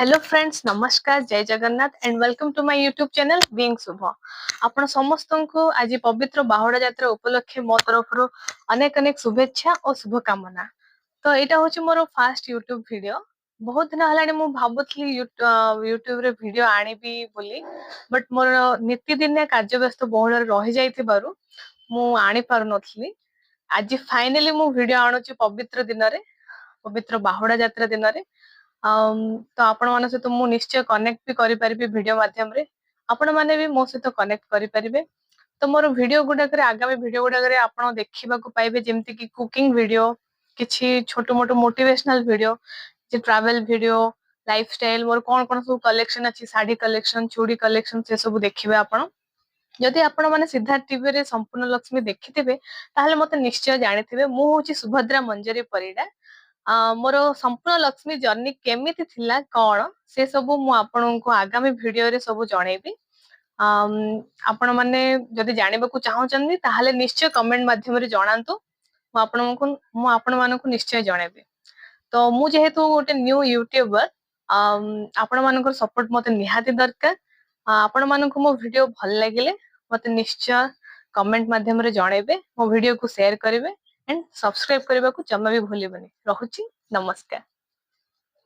Hello friends, नमस्कार, जय Jagannath and welcome to my YouTube channel being Shubh. आपण समस्त को आज पवित्र बाहुड़ा यात्रा उपलक्षे मो तरफ अनेक अनेक शुभेच्छा और शुभकामना। तो यहाँ हूँ मोर फास्ट यूट्यूब वीडियो। बहुत दिन है मुझे भावुली यूट्यूब रे वीडियो आनिबी बोली, बट मोर नीतिदिनिया कार्य व्यस्त बहुल रही जाइथिबारु मु आनी पारु नथली। आज फाइनली मु वीडियो आणुची पवित्र दिन रे, पवित्र बाहुड़ा यात्रा दिन रे। तो आपण मान सहित मु निश्चय कनेक्ट भी करि परिबे वीडियो माध्यम रे। आपण माने भी मो सहित कनेक्ट करि परिबे। तो मोर वीडियो गुडा करे आगामी वीडियो गुडा करे आपण देखिबा को पाइबे, जेमति कि कुकिंग वीडियो, किछि छोटो मोटो मोटिवेशनल वीडियो, जे ट्रैवल वीडियो, लाइफस्टाइल, मोर कोन कोन सब कलेक्शन अछि, साड़ी कलेक्शन, चूड़ी कलेक्शन, से सब देखिबे आपण। जदि आपण माने सिद्धार्थ टीवी रे संपूर्ण लक्ष्मी देखिथिबे ताहले मते निश्चय जानिथिबे मु होची सुभद्रा मंजरी परिडा। मोर संपूर्ण लक्ष्मी जर्नी केमिति थिला कोन से सब मु आपनको आगामी वीडियो रे सब जणेबी। आपण माने जदि जानिबा को चाहौचन्दी ताहले निश्चय कमेंट माध्यम रे जणांतु। मु आपण मानको निश्चय जणेबी। तो मु जेहेतु गोटे न्यू यूट्यूबर, आपण मानकर सपोर्ट मते निहाती दरकार। आपण मानको मो वीडियो भल लागिले मते निश्चय कमेंट माध्यम रे जणेबे, मो वीडियो को शेयर करिवे एंड सब्सक्राइब करबा को जम्मा भी भूलिबनी। रहुची, नमस्कार।